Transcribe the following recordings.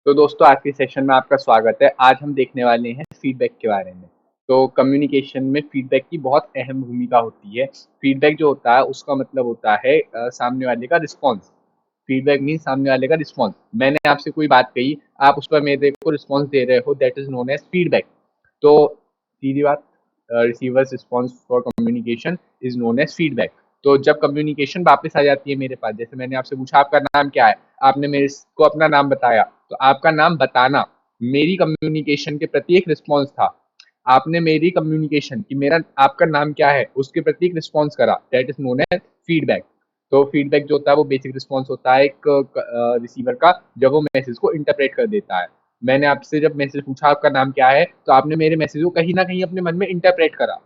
तो दोस्तों आज के सेशन में आपका स्वागत है। आज हम देखने वाले हैं फीडबैक के बारे में। तो कम्युनिकेशन में फीडबैक की बहुत अहम भूमिका होती है। फीडबैक जो होता है उसका मतलब होता है सामने वाले का रिस्पॉन्स। फीडबैक मीन सामने वाले का रिस्पॉन्स। मैंने आपसे कोई बात कही, आप उस पर मेरे को रिस्पॉन्स दे रहे हो, that is known as feedback. तो सीधी बात, receivers response for communication is known as feedback. तो जब कम्युनिकेशन वापस आ जाती है मेरे पास, जैसे मैंने आपसे पूछा आपका नाम क्या है, आपने मेरे को अपना नाम बताया, तो आपका नाम बताना मेरी कम्युनिकेशन के प्रति एक रिस्पॉन्स था। आपने मेरी कम्युनिकेशन कि मेरा आपका नाम क्या है उसके प्रति एक रिस्पॉन्स करा, that is known as feedback. तो फीडबैक जो होता है वो बेसिक रिस्पॉन्स होता है एक रिसीवर का, जब वो मैसेज को इंटरप्रेट कर देता है। मैंने आपसे जब मैसेज पूछा आपका नाम क्या है, तो आपने मेरे मैसेज को कहीं ना कहीं अपने मन में इंटरप्रेट करा।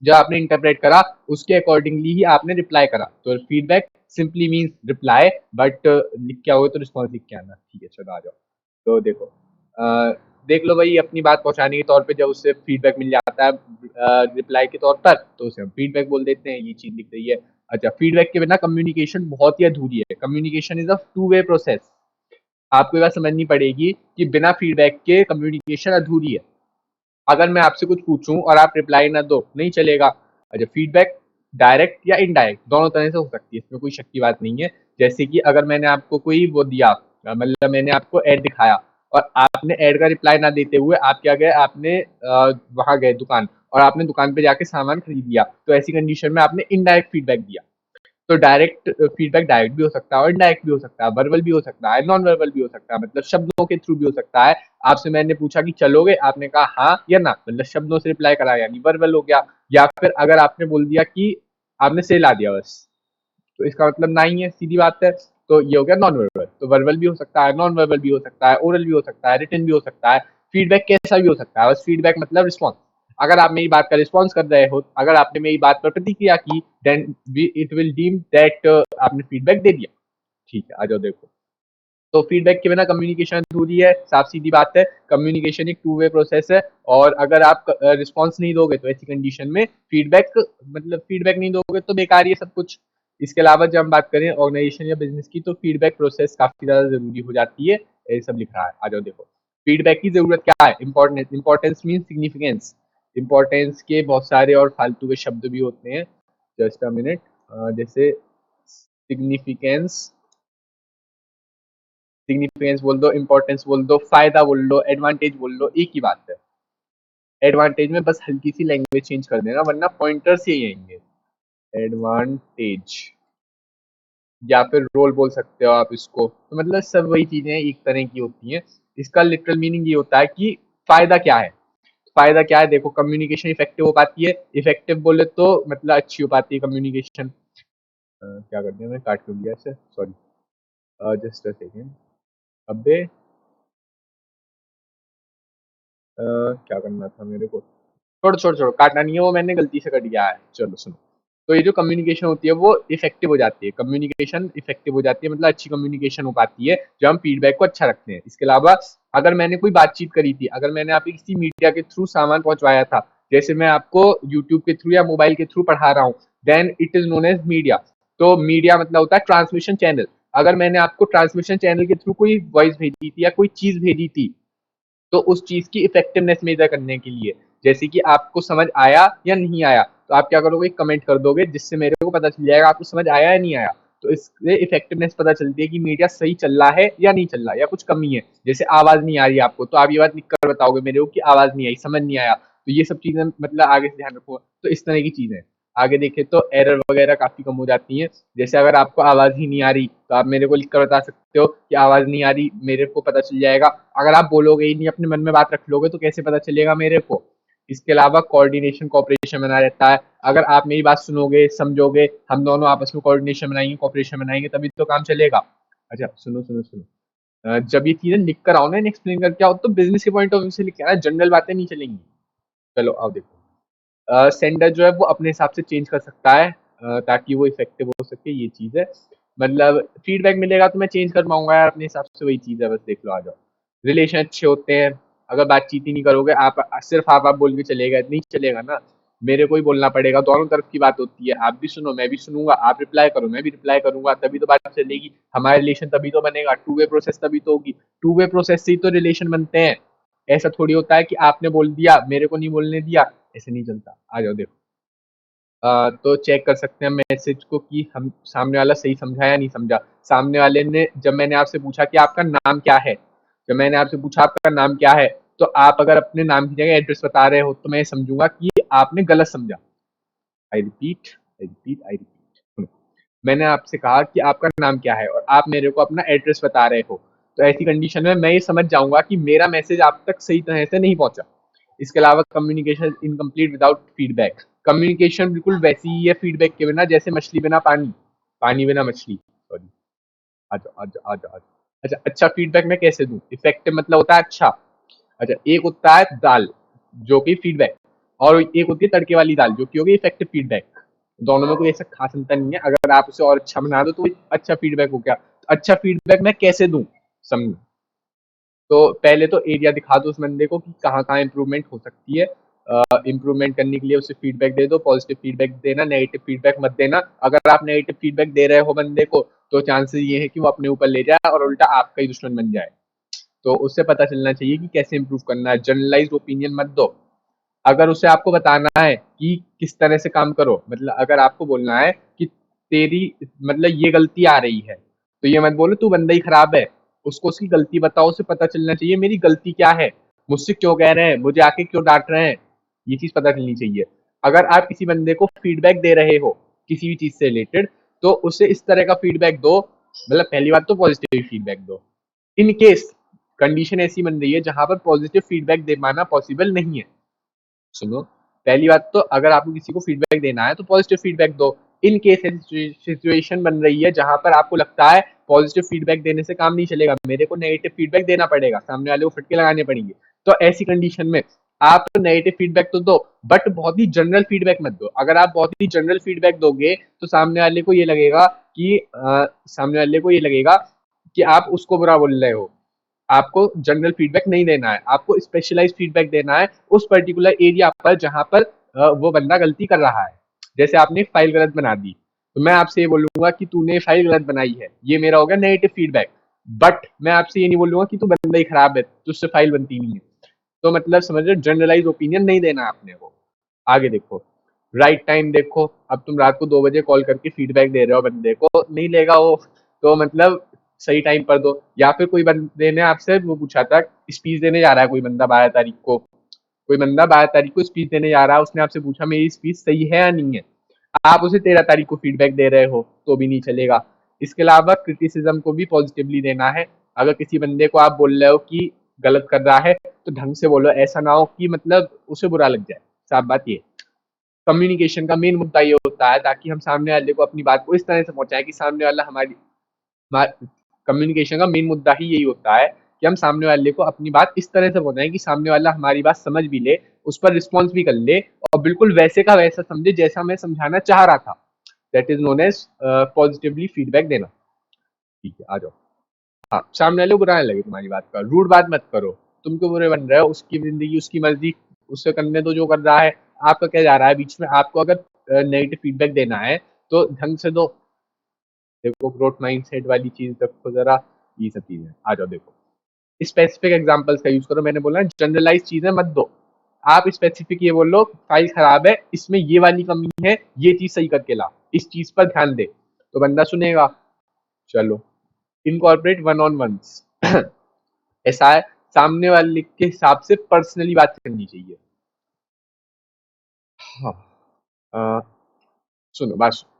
जो आपने इंटरप्रेट करा उसके अकॉर्डिंगली ही आपने रिप्लाई करा। तो feedback simply means reply, but लिख के आओगे तो रिस्पॉन्स लिख के आना। ठीक है, चलो आ जाओ। तो देखो, देख लो भाई, अपनी बात पहुंचाने के तौर पे जब उससे फीडबैक मिल जाता है रिप्लाई के तौर पर, तो उसे हम फीडबैक बोल देते हैं। ये चीज लिख रही है। अच्छा, फीडबैक के बिना कम्युनिकेशन बहुत ही अधूरी है। Communication is a two way process. आपको ये बात समझनी पड़ेगी कि बिना फीडबैक के कम्युनिकेशन अधूरी है। अगर मैं आपसे कुछ पूछूं और आप रिप्लाई ना दो, नहीं चलेगा। अच्छा, फीडबैक डायरेक्ट या इनडायरेक्ट दोनों तरह से हो सकती है, इसमें कोई शक की बात नहीं है। जैसे कि अगर मैंने आपको कोई वो दिया, मतलब मैंने आपको ऐड दिखाया और आपने ऐड का रिप्लाई ना देते हुए आप क्या गए, आपने वहां गए दुकान, और आपने दुकान पे जाके सामान खरीद लिया, तो ऐसी कंडीशन में आपने इनडायरेक्ट फीडबैक दिया। तो डायरेक्ट फीडबैक डायरेक्ट भी हो सकता है और इनडायरेक्ट भी हो सकता है, वर्बल भी हो सकता है, नॉन वर्बल भी हो सकता है, मतलब शब्दों के थ्रू भी हो सकता है। आपसे मैंने पूछा कि चलोगे, आपने कहा हाँ या ना, मतलब शब्दों से रिप्लाई करा, यानी वर्बल हो गया। या फिर अगर आपने बोल दिया कि आपने से ला दिया बस, तो इसका मतलब ना ही है, सीधी बात है। तो ये हो गया नॉन वर्बल। तो वर्बल भी हो सकता है, नॉन वर्बल भी हो सकता है, ओरल भी हो सकता है, रिटन भी हो सकता है। फीडबैक कैसा भी हो सकता है, बस फीडबैक मतलब रिस्पॉन्स। अगर आप मेरी बात का रिस्पॉन्स कर रहे हो, अगर आपने मेरी बात पर प्रतिक्रिया की, then it will deem that आपने फीडबैक दे दिया। ठीक है, आ जाओ देखो। तो फीडबैक के बिना कम्युनिकेशन अधूरी है, साफ सीधी बात है। कम्युनिकेशन एक टू वे प्रोसेस है, और अगर आप रिस्पॉन्स नहीं दोगे तो ऐसी कंडीशन में फीडबैक, मतलब फीडबैक नहीं दोगे तो बेकार ही है सब कुछ। इसके अलावा जब हम बात करें ऑर्गेनाइजेशन या बिजनेस की, तो फीडबैक प्रोसेस काफी ज्यादा जरूरी हो जाती है। ये सब लिख रहा है, आ जाओ देखो। फीडबैक की जरूरत क्या है? Importance. Importance mean significance. Importance के बहुत सारे और फालतू के शब्द भी होते हैं। Just a minute. जैसे सिग्निफिकेंस, सिग्निफिकेंस बोल दो, इंपॉर्टेंस बोल दो, फायदा बोल लो, एडवांटेज बोल लो, एक ही बात है। एडवांटेज में बस हल्की सी लैंग्वेज चेंज कर देना, वरना पॉइंटर्स यही आएंगे। एडवांटेज, या फिर रोल बोल सकते हो आप इसको, तो मतलब सब वही चीजें एक तरह की होती हैं। इसका लिटरल मीनिंग ये होता है कि फायदा क्या है। फायदा क्या है, देखो, कम्युनिकेशन इफेक्टिव हो पाती है। इफेक्टिव बोले तो मतलब अच्छी हो पाती है कम्युनिकेशन। क्या कर दिया मैं, काट क्यों दिया इसे, सॉरी। Just a second. अबे क्या करना था मेरे को, छोड़ो छोड़ो छोड़ो, काटना नहीं है, वो मैंने गलती से कट गया है। चलो सुनो। तो ये जो कम्युनिकेशन होती है वो इफेक्टिव हो जाती है। कम्युनिकेशन इफेक्टिव हो जाती है मतलब अच्छी कम्युनिकेशन हो पाती है जब हम फीडबैक को अच्छा रखते हैं। इसके अलावा अगर मैंने कोई बातचीत करी थी, अगर मैंने आपको किसी मीडिया के थ्रू सामान पहुंचवाया था, जैसे मैं आपको यूट्यूब के थ्रू या मोबाइल के थ्रू पढ़ा रहा हूँ, then it is known as media. तो मीडिया मतलब होता है ट्रांसमिशन चैनल। अगर मैंने आपको ट्रांसमिशन चैनल के थ्रू कोई वॉइस भेजी थी या कोई चीज भेजी थी, तो उस चीज की इफेक्टिवनेस मेजर करने के लिए, जैसे कि आपको समझ आया या नहीं आया, तो आप क्या करोगे, कमेंट कर दोगे, जिससे मेरे को पता चल जाएगा आपको समझ आया या नहीं आया। तो इससे इफेक्टिवनेस पता चलती है कि मीडिया सही चल रहा है या नहीं चल रहा है, या कुछ कमी है। जैसे आवाज नहीं आ रही है आपको, तो आप ये बात लिख कर बताओगे मेरे को कि आवाज नहीं आई, समझ नहीं आया। तो ये सब चीजें मतलब आगे से ध्यान रखो। तो इस तरह की चीजें आगे देखें तो एरर वगैरह काफी कम हो जाती हैं। जैसे अगर आपको आवाज ही नहीं आ रही, तो आप मेरे को लिख कर बता सकते हो कि आवाज नहीं आ रही, मेरे को पता चल जाएगा। अगर आप बोलोगे ही नहीं, अपने मन में बात रख लोगे, तो कैसे पता चलेगा मेरे को। इसके अलावा कोऑर्डिनेशन कोऑपरेशन बना रहता है। अगर आप मेरी बात सुनोगे, समझोगे, हम दोनों आपस में कोऑर्डिनेशन बनाएंगे, कोऑपरेशन बनाएंगे, तभी तो काम चलेगा। अच्छा सुनो सुनो सुनो। जब ये चीजें लिख कर आओ ना, एक्सप्लेन करके आओ, तो बिजनेस के पॉइंट ऑफ व्यू से लिख के आना, जनरल बातें नहीं चलेंगी। चलो आओ देखो। सेंडर जो है वो अपने हिसाब से चेंज कर सकता है, ताकि वो इफेक्टिव हो सके, ये चीज है। मतलब फीडबैक मिलेगा तो मैं चेंज कर पाऊंगा यार अपने हिसाब से, वही चीज है, बस देख लो, आ जाओ। रिलेशन अच्छे होते हैं। अगर बातचीत ही नहीं करोगे, आप सिर्फ आप बोल के चलेगा, नहीं चलेगा ना। मेरे को ही बोलना पड़ेगा, दोनों तरफ की बात होती है, आप भी सुनो मैं भी सुनूंगा, आप रिप्लाई करो मैं भी रिप्लाई करूंगा, तभी तो बात चलेगी, हमारा रिलेशन तभी तो बनेगा, टू वे प्रोसेस तभी तो होगी, टू वे प्रोसेस से ही तो रिलेशन बनते हैं। ऐसा थोड़ी होता है कि आपने बोल दिया मेरे को नहीं बोलने दिया, ऐसे नहीं चलता। आ जाओ देखो, तो चेक कर सकते हैं मैसेज को कि हम सामने वाला सही समझा या नहीं समझा। सामने वाले ने, जब मैंने आपसे पूछा कि आपका नाम क्या है, जब मैंने आपसे पूछा आपका नाम क्या है, तो आप अगर अपने नाम की जगह एड्रेस बता रहे हो तो मैं समझूंगा कि आपने गलत समझा। I repeat, I repeat, I repeat. मैंने आपसे कहा कि आपका नाम क्या है और आप मेरे को अपना एड्रेस बता रहे हो, तो ऐसी कंडीशन में मैं ये समझ जाऊंगा कि मेरा मैसेज आप तक सही तरह से नहीं पहुंचा। इसके अलावा communication incomplete without feedback. Communication बिल्कुल वैसी ही है फीडबैक के बिना, जैसे मछली बिना पानी, पानी बिना मछली। सॉरी, आ जाओ आ जाओ आ जाओ आ जाओ। अच्छा, अच्छा फीडबैक मैं कैसे दूं? इफेक्टिव मतलब होता है अच्छा। अच्छा, एक होता है दाल जो कि फीडबैक, और एक होती है तड़के वाली दाल जो कि होगी इफेक्टिव फीडबैक। दोनों में कोई ऐसा खास अंतर नहीं है, अगर आप उसे और अच्छा बना दो तो अच्छा फीडबैक हो गया। तो अच्छा फीडबैक मैं कैसे दूं, समझो। तो पहले तो एरिया दिखा दो उस बंदे को कि कहाँ कहाँ इंप्रूवमेंट हो सकती है। इंप्रूवमेंट करने के लिए उसे फीडबैक दे दो, पॉजिटिव फीडबैक देना, नेगेटिव फीडबैक मत देना। अगर आप नेगेटिव फीडबैक दे रहे हो बंदे को तो चांसेस ये है कि वो अपने ऊपर ले जाए और उल्टा आपका ही दुश्मन बन जाए। तो उससे पता चलना चाहिए कि कैसे इंप्रूव करना है। जनरलाइज ओपिनियन मत दो। अगर उसे आपको बताना है कि किस तरह से काम करो, मतलब अगर आपको बोलना है कि तेरी मतलब ये गलती आ रही है, तो ये मत बोलो तू बंदा ही खराब है। उसको उसकी गलती बताओ, उसे पता चलना चाहिए मेरी गलती क्या है, मुझसे क्यों कह रहे हैं, मुझे आके क्यों डांट रहे हैं, ये चीज पता चलनी चाहिए। अगर आप किसी बंदे को फीडबैक दे रहे हो किसी भी चीज से रिलेटेड, तो उसे इस तरह का फीडबैक दो, मतलब पहली बात तो पॉजिटिव फीडबैक दो। इन केस कंडीशन ऐसी बन रही है जहां पर पॉजिटिव फीडबैक दे पाना पॉसिबल नहीं है, सुनो, पहली बात तो अगर आपको किसी को फीडबैक देना है तो पॉजिटिव फीडबैक दो। इन केस सिचुएशन बन रही है जहां पर आपको लगता है पॉजिटिव फीडबैक देने से काम नहीं चलेगा, मेरे को नेगेटिव फीडबैक देना पड़ेगा, सामने वाले को फटके लगाने पड़ेंगे, तो ऐसी कंडीशन में आप नेगेटिव फीडबैक तो दो, बट बहुत ही जनरल फीडबैक मत दो। अगर आप बहुत ही जनरल फीडबैक दोगे तो सामने वाले को ये लगेगा कि सामने वाले को ये लगेगा कि आप उसको बुरा बोल रहे हो। आपको जनरल फीडबैक नहीं देना है, आपको स्पेशलाइज फीडबैक देना है उस पर्टिकुलर एरिया पर जहां पर वो बंदा गलती कर रहा है। जैसे आपने एक फाइल गलत बना दी, तो मैं आपसे ये बोलूंगा कि तूने फाइल गलत बनाई है, ये मेरा हो गया नेगेटिव फीडबैक। बट मैं आपसे ये नहीं बोलूंगा कि तू बंदा ही खराब है, तुझसे फाइल बनती नहीं है। तो मतलब समझ रहे, जनरलाइज ओपिनियन नहीं देना आपने को। आगे देखो, राइट टाइम देखो, अब तुम रात को 2 बजे कॉल करके फीडबैक दे रहे हो, बंदे को नहीं लेगा वो, तो मतलब सही टाइम पर दो। या फिर कोई बंदे ने आपसे वो पूछा था, स्पीच देने जा रहा है कोई बंदा 12 तारीख को, कोई बंदा 12 तारीख को स्पीच देने जा रहा है, उसने आपसे पूछा मेरी स्पीच सही है या नहीं है, आप उसे 13 तारीख को फीडबैक दे रहे हो तो भी नहीं चलेगा। इसके अलावा क्रिटिसिज्म को भी पॉजिटिवली देना है। अगर किसी बंदे को आप बोल रहे हो कि गलत कर रहा है तो ढंग से बोलो, ऐसा ना हो कि मतलब उसे बुरा लग जाए। साफ बात ये, कम्युनिकेशन का मेन मुद्दा ये होता है ताकि हम सामने वाले को अपनी बात को इस तरह से पहुंचाएं कि सामने वाला हमारी, कम्युनिकेशन का मेन मुद्दा ही यही होता है कि हम सामने वाले को अपनी बात इस तरह से बताएं कि सामने वाला हमारी बात समझ भी ले, उस पर रिस्पॉन्स भी कर ले, और बिल्कुल वैसे का वैसा समझे जैसा मैं समझाना चाह रहा था। That is known as positively feedback देना। ठीक है, आ जाओ। हाँ, सामने वाले को बुरा नहीं लगे तुम्हारी बात का, रूड बात मत करो। तुम क्यों बुरे बन रहे हो, उसकी जिंदगी उसकी मर्जी, उससे करने दो जो कर रहा है। आपका क्या जा रहा है बीच में? आपको अगर नेगेटिव फीडबैक देना है तो ढंग से दो। देखो, ग्रोथ माइंडसेट वाली चीज देखो जरा, ये सब चीजें आ जाओ देखो। स्पेसिफिक एग्जांपल्स का यूज करो, मैंने बोला जनरलाइज चीजें मत दो। आप स्पेसिफिक ये बोलो फाइल खराब है, इसमें ये वाली कमी है, ये चीज सही करके ला, इस चीज पर ध्यान दे, तो बंदा सुनेगा। चलो, इनकॉर्पोरेट वन ऑन वंस। ऐसा है, सामने वाले के हिसाब से पर्सनली बात करनी चाहिए। हाँ, अ, सुनो बात सुनो।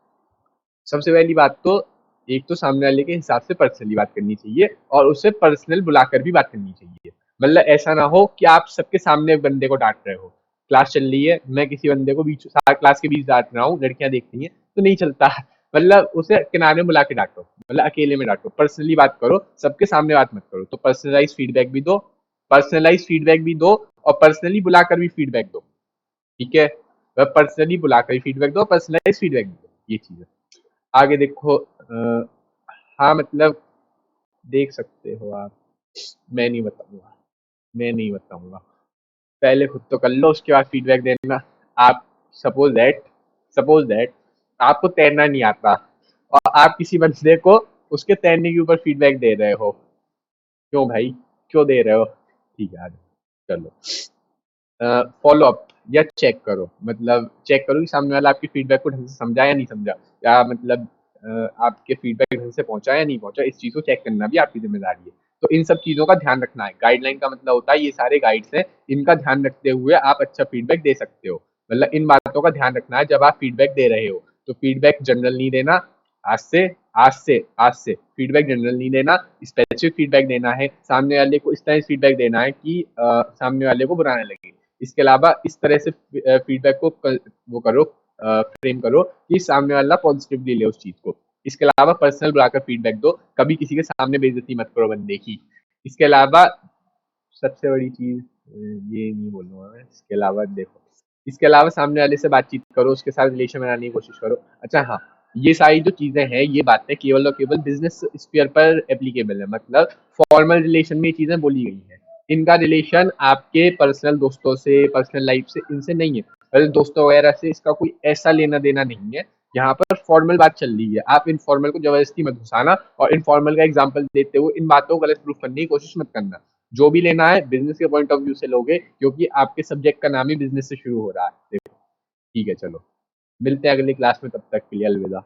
सबसे पहली बात तो, एक तो सामने वाले के हिसाब से पर्सनली बात करनी चाहिए और उससे पर्सनल बुलाकर भी बात करनी चाहिए। मतलब ऐसा ना हो कि आप सबके सामने बंदे को डांट रहे हो, क्लास चल रही है, मैं किसी बंदे को बीच क्लास के बीच डांट रहा हूँ, लड़कियां देख रही हैं, तो नहीं चलता। मतलब उसे किनारे में बुला के डांटो, मतलब अकेले में डांटो, पर्सनली बात करो, सबके सामने बात मत करो। तो पर्सनलाइज फीडबैक भी दो, पर्सनलाइज फीडबैक भी दो, और पर्सनली बुलाकर भी फीडबैक दो। ठीक है, पर्सनली बुलाकर भी फीडबैक दो, पर्सनलाइज फीडबैक भी दो, ये चीज है। आगे देखो, हाँ मतलब देख सकते हो आप, मैं नहीं बताऊंगा, मैं नहीं बताऊंगा, पहले खुद तो कर लो उसके बाद फीडबैक देना। आप सपोज दैट आपको तैरना नहीं आता और आप किसी बंदे को उसके तैरने के ऊपर फीडबैक दे रहे हो। क्यों भाई, क्यों दे रहे हो? ठीक है, चलो। फॉलो अप या चेक करो, मतलब चेक करो कि सामने वाला आपकी फीडबैक को ढंग से समझा या नहीं समझा, या मतलब आपके फीडबैक ढंग से पहुंचा या नहीं पहुंचा, इस चीज को चेक करना भी आपकी जिम्मेदारी है। तो इन सब चीजों का ध्यान रखना है। गाइडलाइन का मतलब होता है ये सारे गाइड्स हैं, इनका ध्यान रखते हुए आप अच्छा फीडबैक दे सकते हो। मतलब इन बातों का ध्यान रखना है जब आप फीडबैक दे रहे हो। तो फीडबैक जनरल नहीं देना। आज से फीडबैक जनरल नहीं देना, स्पेसिफिक फीडबैक देना है। सामने वाले को इस तरह से फीडबैक देना है कि सामने वाले को बुरा ना लगे। इसके अलावा इस तरह से फीडबैक को वो करो, फ्रेम करो कि सामने वाला पॉजिटिवली ले उस चीज को। इसके अलावा पर्सनल बुलाकर फीडबैक दो, कभी किसी के सामने बेइज्जती मत करो बंदे की। इसके अलावा सबसे बड़ी चीज ये नहीं बोलूंगा मैं। इसके अलावा सामने वाले से बातचीत करो, उसके साथ रिलेशन बनाने की कोशिश करो। अच्छा हाँ, ये सारी जो चीजें हैं, ये बातें केवल और केवल बिजनेस स्फीयर पर एप्लीकेबल है। मतलब फॉर्मल रिलेशन में ये चीजें बोली गई हैं। इनका रिलेशन आपके पर्सनल दोस्तों से, पर्सनल लाइफ से, इनसे नहीं है। मतलब दोस्तों वगैरह से इसका कोई ऐसा लेना देना नहीं है। यहाँ पर फॉर्मल बात चल रही है, आप इनफॉर्मल को जबरदस्ती मत घुसाना, और इनफॉर्मल का एग्जाम्पल देते हुए इन बातों को गलत प्रूफ करने की कोशिश मत करना। जो भी लेना है बिजनेस के पॉइंट ऑफ व्यू से लोगे, क्योंकि आपके सब्जेक्ट का नाम ही बिजनेस से शुरू हो रहा है। देखो, ठीक है, चलो मिलते हैं अगली क्लास में, तब तक के लिए अलविदा।